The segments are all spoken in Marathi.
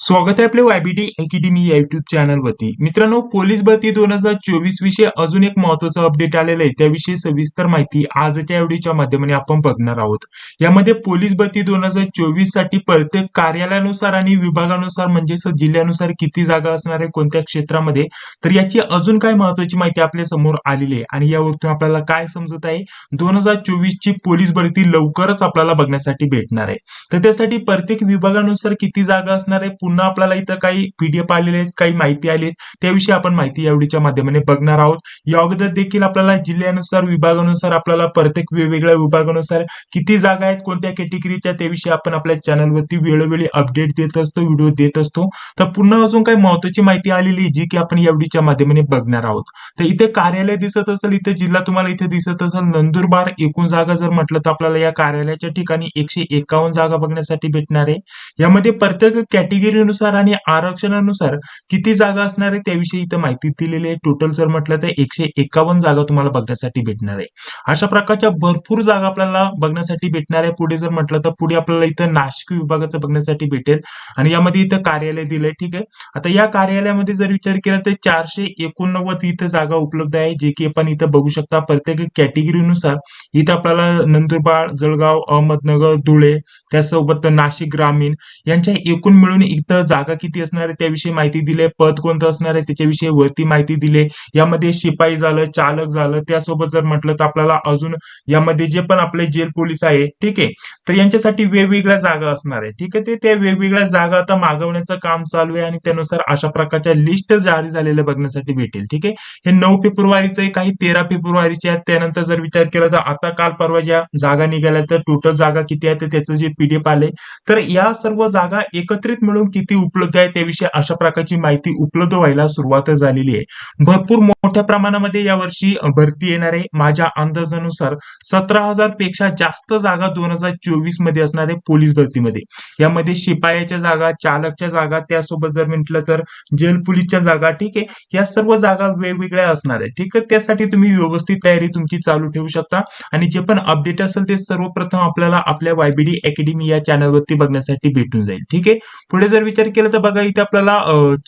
स्वागत आहे आपल्या वायबीडी अकॅडमी या युट्यूब चॅनल वरती. मित्रांनो, पोलीस भरती 2024 विषयी अजून एक महत्त्वाचं अपडेट आलेलं आहे. त्याविषयी सविस्तर माहिती आजच्या व्हिडिओच्या माध्यमाने आपण बघणार आहोत. यामध्ये पोलीस भरती 2024 साठी प्रत्येक कार्यालयानुसार आणि विभागानुसार म्हणजेच जिल्ह्यानुसार किती जागा असणार आहे कोणत्या क्षेत्रामध्ये, तर याची अजून काय महत्त्वाची माहिती आपल्या समोर आलेली आहे आणि यावरून आपल्याला काय समजत आहे 2024 ची पोलीस भरती लवकरच आपल्याला बघण्यासाठी भेटणार आहे. तर त्यासाठी प्रत्येक विभागानुसार किती जागा असणार आहे, पुन्हा आपल्याला इथं काही पीडीएफ आलेले आहेत, काही माहिती आली आहे, त्याविषयी आपण माहिती या व्हिडिओच्या माध्यमाने बघणार आहोत. या अगोदर देखील आपल्याला जिल्ह्यानुसार विभागानुसार आपल्याला प्रत्येक वेगवेगळ्या विभागानुसार किती जागा आहेत कोणत्या कॅटेगरीच्या त्याविषयी आपण आपल्या चॅनलवरती वेळोवेळी अपडेट देत असतो, व्हिडिओ देत असतो. तर पुन्हा अजून काही महत्त्वाची माहिती आलेली जी की आपण या व्हिडिओच्या माध्यमाने बघणार आहोत. तर इथे कार्यालय दिसत असेल, इथे जिल्हा तुम्हाला इथे दिसत असेल नंदुरबार. एकूण जागा जर म्हटलं तर आपल्याला या कार्यालयाच्या ठिकाणी 151 जागा बघण्यासाठी भेटणार आहे. यामध्ये प्रत्येक कॅटेगरीनुसार आणि आरक्षणानुसार किती जागा असणार आहे त्याविषयी इथं माहिती दिलेली आहे. टोटल जर म्हटलं तर 151 जागा तुम्हाला बघण्यासाठी भेटणार आहे. अशा प्रकारच्या भरपूर जागा आपल्याला बघण्यासाठी भेटणार आहे. पुढे जर म्हटलं तर पुढे आपल्याला इथं नाशिक विभागाचं बघण्यासाठी भेटेल आणि यामध्ये इथं कार्यालय दिलंय. ठीक आहे, आता या कार्यालयामध्ये जर विचार केला तर 489 इथं जागा उपलब्ध आहे, जे की आपण इथं बघू शकता. प्रत्येक कॅटेगरीनुसार इथं आपल्याला नंदुरबार, जळगाव, अहमदनगर, धुळे, त्यासोबत नाशिक ग्रामीण यांच्या एकूण मिळून इथं जागा किती असणार आहे त्याविषयी माहिती दिली. पद कोणतं असणार आहे त्याच्याविषयी वरती माहिती दिली. यामध्ये शिपाई झालं, चालक झालं, त्यासोबत जर म्हटलं तर आपल्याला अजून यामध्ये जे पण आपले जेल पोलीस आहे, ठीक आहे, तर यांच्यासाठी वेगवेगळ्या जागा असणार आहे. ठीक आहे, त्या वेगवेगळ्या जागा आता मागवण्याचं काम चालू आहे आणि त्यानुसार अशा प्रकारच्या लिस्ट जारी झालेल्या बघण्यासाठी भेटेल. ठीक आहे, हे 9 फेब्रुवारीचं आहे, काही 13 फेब्रुवारीचे आहेत. त्यानंतर जर विचार केला तर आता काल परवा ज्या जागा निघाल्या तर टोटल जागा किती आहे त्याचं जे पीडीएफ आले, तर या सर्व जागा एकत्रित मिळून किती उपलब्ध आहे त्याविषयी अशा प्रकारची माहिती उपलब्ध व्हायला सुरुवात झालेली आहे. भरपूर मोठ्या प्रमाणामध्ये यावर्षी भरती येणार आहे. माझ्या अंदाजानुसार 17,000 पेक्षा जास्त जागा 2024 मध्ये असणार आहे पोलीस भरतीमध्ये. यामध्ये शिपायाच्या जागा, चालकच्या जागा, त्यासोबत जर म्हटलं तर जेल पोलीसच्या जागा, ठीक आहे, या सर्व जागा वेगवेगळ्या असणार आहे. ठीक आहे, त्यासाठी तुम्ही व्यवस्थित तयारी तुमची चालू ठेवू शकता आणि जे पण अपडेट असेल ते सर्वप्रथम आपल्याला आपल्या वायबीडी अकॅडमी या चॅनलवरती बघण्यासाठी भेटून जाईल. ठीक आहे, पुढे जर विचार केला तर बघा इथे आपल्याला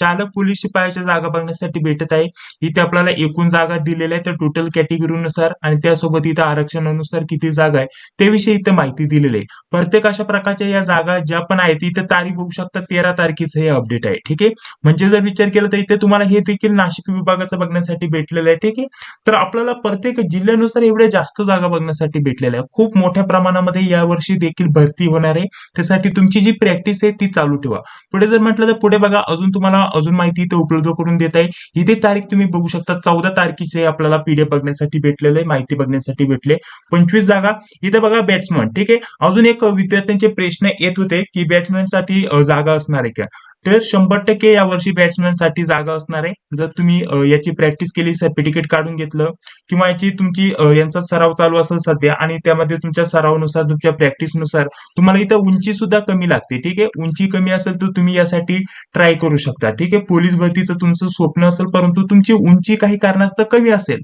चालक पोलीस शिपायाच्या जागा बघण्यासाठी भेटत आहे. इथे आपल्याला एकूण जागा दिलेल्या आहे तर टोटल कॅटेगरीनुसार आणि त्यासोबत इथं आरक्षणानुसार किती जागा आहे त्याविषयी इथं माहिती दिलेली आहे. प्रत्येक अशा प्रकारच्या या जागा ज्या पण आहेत इथे तारीख बघू शकता 13 तारखेचं हे अपडेट आहे. ठीक आहे, म्हणजे जर विचार केला तर इथे तुम्हाला हे देखील नाशिक विभागाचं बघण्यासाठी भेटलेलं आहे. ठीक आहे, तर आपल्याला प्रत्येक जिल्ह्यानुसार एवढ्या जास्त जागा बघण्यासाठी भेटलेल्या आहे. खूप मोठ्या प्रमाणामध्ये यावर्षी देखील भरती होणार आहे. त्यासाठी तुमची जी प्रॅक्टिस आहे ती चालू ठेवा. पुढे जर म्हटलं तर पुढे बघा अजून तुम्हाला अजून माहिती इथे उपलब्ध करून देत आहे. इथे तारीख तुम्ही बघू शकता 14 तारखेचे आपल्याला पीडीएफ बघण्यासाठी भेटलेलं आहे, माहिती बघण्यासाठी भेटले. 25 जागा इथे बघा बॅट्समन. ठीक आहे, अजून एक विद्यार्थ्यांचे प्रश्न येत होते की बॅट्समॅन साठी जागा असणार आहे का, तर 100% यावर्षी बॅट्समॅन साठी जागा असणार आहे. जर तुम्ही याची प्रॅक्टिस केली, सर्टिफिकेट काढून घेतलं किंवा याची तुमची यांचा सराव चालू असेल सध्या आणि त्यामध्ये तुमच्या सरावानुसार तुमच्या प्रॅक्टिसनुसार तुम्हाला इथं उंची सुद्धा कमी लागते. ठीक आहे, उंची कमी असेल तर तुम्ही यासाठी ट्राय करू शकता. ठीक आहे, पोलीस भरतीचं तुमचं स्वप्न असेल परंतु तुमची उंची काही कारणास्तव कमी असेल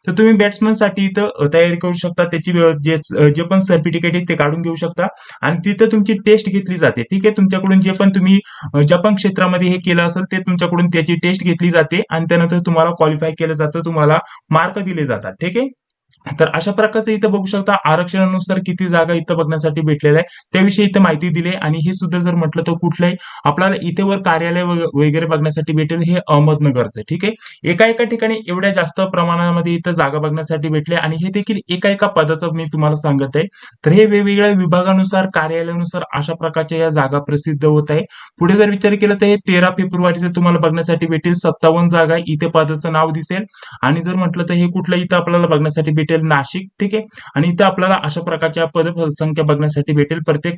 तर तुम्ही बॅट्समन साठी इथं तयारी करू शकता. त्याची जे पण सर्टिफिकेट आहे ते काढून घेऊ शकता आणि तिथं तुमची टेस्ट घेतली जाते. ठीक आहे, तुमच्याकडून जे पण तुम्ही ज्या पण क्षेत्रामध्ये हे केलं असेल ते तुमच्याकडून त्याची टेस्ट घेतली जाते आणि त्यानंतर तुम्हाला क्वालिफाय केलं जातं, तुम्हाला मार्क दिले जातात. ठीक आहे, तर अशा प्रकारचं इथं बघू शकता आरक्षणानुसार किती जागा इथं बघण्यासाठी भेटलेल्या आहे त्याविषयी इथं माहिती दिली आहे. आणि हे सुद्धा जर म्हटलं तर कुठलंही आपल्याला इथे वर कार्यालय वगैरे बघण्यासाठी भेटेल हे अहमदनगरचं. ठीक आहे, एका ठिकाणी एवढ्या जास्त प्रमाणामध्ये इथं जागा बघण्यासाठी भेटले आणि हे देखील एका पदाचं मी तुम्हाला सांगत आहे. तर हे वेगवेगळ्या विभागानुसार कार्यालयानुसार अशा प्रकारच्या या जागा प्रसिद्ध होत आहे. पुढे जर विचार केला तर हे 13 फेब्रुवारीचं तुम्हाला बघण्यासाठी भेटेल. 57 जागा इथे पदाचं नाव दिसेल आणि जर म्हटलं तर हे कुठलं इथं आपल्याला बघण्यासाठी भेटेल नाशिक. ठीक आहे, आणि इथं आपल्याला अशा प्रकारच्या पदसंख्या बघण्यासाठी भेटेल प्रत्येक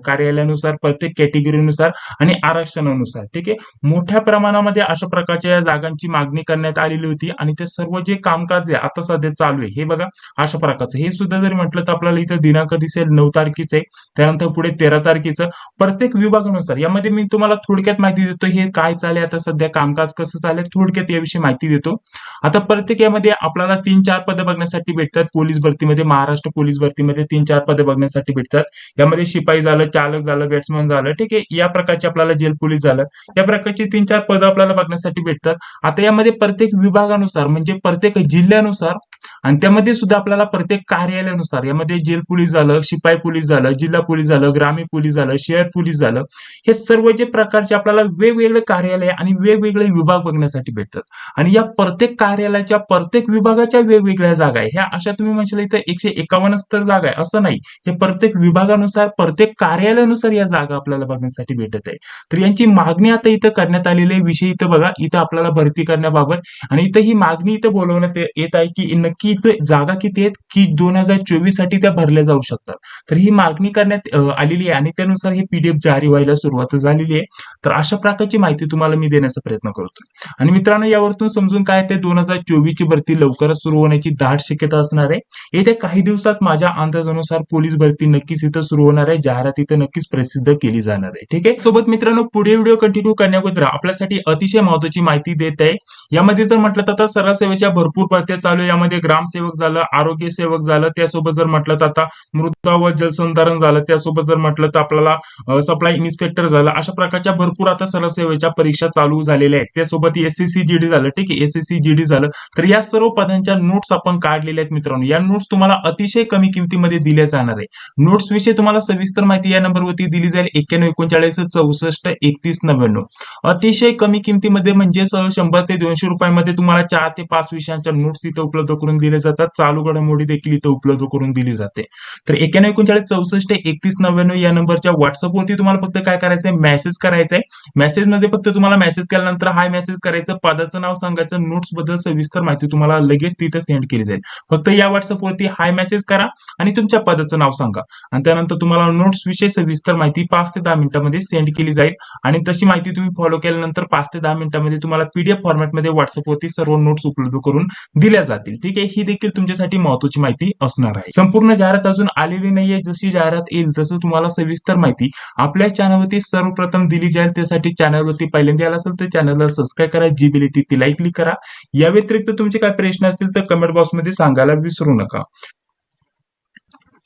कार्यालयानुसार, प्रत्येक कॅटेगरीनुसार आणि आरक्षणानुसार. ठीक आहे, मोठ्या प्रमाणामध्ये अशा प्रकारच्या या जागांची मागणी करण्यात आलेली होती आणि ते सर्व जे कामकाज आहे आता सध्या चालू आहे हे बघा अशा प्रकारचं. हे सुद्धा जरी म्हटलं तर आपल्याला इथं दिनांक दिसेल 9 तारखेचे, त्यानंतर पुढे 13 तारखेचं. प्रत्येक विभागानुसार यामध्ये मी तुम्हाला थोडक्यात माहिती देतो हे काय चालू आहे आता सध्या कामकाज कसं चालू आहे थोडक्यात याविषयी माहिती देतो. आता प्रत्येक यामध्ये आपल्याला 3-4 पदं बघण्यासाठी भेटतात पोलीस भरतीमध्ये, महाराष्ट्र पोलीस भरतीमध्ये 3-4 पदे बघण्यासाठी भेटतात. यामध्ये शिपाई झालं, चालक झालं, बॅट्समन झालं, ठीक आहे. या प्रकारचे आपल्याला जेल पोलीस झालं, या प्रकारची 3-4 पदं आपल्याला बघण्यासाठी भेटतात. आता यामध्ये प्रत्येक विभागानुसार म्हणजे प्रत्येक जिल्ह्यानुसार आणि त्यामध्ये सुद्धा आपल्याला प्रत्येक कार्यालयानुसार यामध्ये जेल पोलीस झालं, शिपाई पोलीस झालं, जिल्हा पोलीस झालं, ग्रामीण पोलीस झालं, शहर पोलीस झालं, हे सर्व जे प्रकारचे आपल्याला वेगवेगळे कार्यालय आणि वेगवेगळे विभाग बघण्यासाठी भेटतात. आणि या प्रत्येक कार्यालयाच्या प्रत्येक विभागाच्या वेगवेगळ्या जागा आहे. ह्या अशा तुम्ही म्हणशाल इथं 151 तर जागा आहे असं नाही. हे प्रत्येक विभागानुसार प्रत्येक कार्यालयानुसार या जागा आपल्याला बघण्यासाठी भेटत आहे. तर यांची मागणी आता इथं करण्यात आलेली आहे. विषय इथं बघा, इथं आपल्याला भरती करण्याबाबत आणि इथं ही मागणी इथं बोलवण्यात येत आहे की नक्की इथं जागा किती आहेत की 2024 साठी त्या भरल्या जाऊ शकतात. तर ही मागणी करण्यात आलेली आहे आणि त्यानुसार हे पीडीएफ जारी व्हायला सुरुवात झालेली आहे. तर अशा प्रकारची माहिती तुम्हाला मी देण्याचा प्रयत्न करतो. आणि मित्रांनो, यावरतून समजून काय ते 2024 ची भरती लवकरच सुरू होण्याची दाट शक्यता असणार आहे. येत्या काही दिवसात माझ्या अंदाजानुसार पोलीस भरती नक्कीच इथं सुरू होणार आहे. जाहिरात इथं नक्कीच प्रसिद्ध केली जाणार आहे. ठीक आहे. सोबत मित्रांनो, पुढे व्हिडिओ कंटिन्यू करण्याअगोदर आपल्यासाठी अतिशय महत्त्वाची माहिती देत आहे. यामध्ये जर म्हटलं तर आता सरळ सेवेच्या भरपूर भरत्या चालू आहे. यामध्ये ग्रामसेवक झालं, आरोग्य सेवक झालं, त्यासोबत जर म्हटलं तर आता मृदा व जलसंधारण झालं, त्यासोबत जर म्हटलं तर आपल्याला सप्लाय इन्स्पेक्टर झालं, अशा प्रकारच्या भरपूर आता सरळ सेवेच्या परीक्षा चालू झालेल्या आहेत. त्यासोबत एसएससी जीडी झालं, ठीक आहे, एसएससी जीडी झालं. तर या सर्व पदांच्या नोट्स आपण काढलेल्या आहेत मित्रांनो. या नोट्स तुम्हाला अतिशय कमी किमतीमध्ये दिल्या जाणार आहे. नोट्स विषयी तुम्हाला सविस्तर माहिती या नंबरवरती दिली जाईल 9139 64 31 99. अतिशय कमी किमतीमध्ये म्हणजे 100 ते 200 रुपयामध्ये तुम्हाला 4 ते 5 विषयांच्या नोट्स इथं उपलब्ध करून दिले जातात. चालू घडामोडी देखील इथं उपलब्ध करून दिली जाते. तर 9139 64 31 99 या नंबरच्या व्हॉट्सअपवरती तुम्हाला फक्त काय करायचंय, मेसेज करायचा आहे. मेसेज मध्ये फक्त तुम्हाला मेसेज केल्यानंतर हाय मेसेज करायचं, पदाचं नाव सांगायचं, नोट्स बद्दल सविस्तर माहिती तुम्हाला लगेच तिथे सेंड केली जाईल. फक्त या व्हॉट्सअपवरती हाय मेसेज करा आणि तुमच्या पदाचं नाव सांगा आणि त्यानंतर तुम्हाला नोट्स विषयी सविस्तर माहिती 5 ते 10 मिनिटांमध्ये सेंड केली जाईल आणि तशी माहिती तुम्ही फॉलो केल्यानंतर 5 ते 10 मिनिटांमध्ये तुम्हाला पीडीएफ फॉर्मॅटमध्ये व्हॉट्सअपवरती सर्व नोट्स उपलब्ध करून दिल्या जातील. ठीक आहे. ही देखील तुमच्यासाठी महत्त्वाची माहिती असणार आहे. संपूर्ण जाहिरात अजून आलेली नाहीये. जशी जाहिरात येईल तसं तुम्हाला सविस्तर माहिती आपल्या चॅनलवरती सर्वप्रथम दिली जाईल. त्यासाठी चॅनलवरती पहिल्यांदा आला असेल तर चॅनलला सबस्क्राईब करा, जी बेल येते ती लाईक क्लिक करा. या व्यतिरिक्त तुमचे काय प्रश्न असतील तर कमेंट बॉक्समध्ये सांगायला विसरू नका.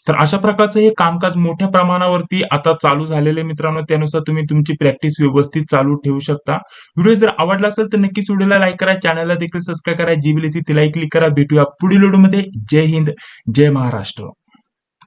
तर अशा प्रकारचं हे कामकाज मोठ्या प्रमाणावरती आता चालू झालेलं आहे मित्रांनो. त्यानुसार तुम्ही तुमची प्रॅक्टिस व्यवस्थित चालू ठेवू शकता. व्हिडिओ जर आवडला असेल तर नक्कीच व्हिडिओला लाईक करा, चॅनलला देखील सबस्क्राईब करा, जी बेल येते ती लाईक क्लिक करा. भेटूया पुढील व्हिडिओमध्ये. जय हिंद, जय महाराष्ट्र.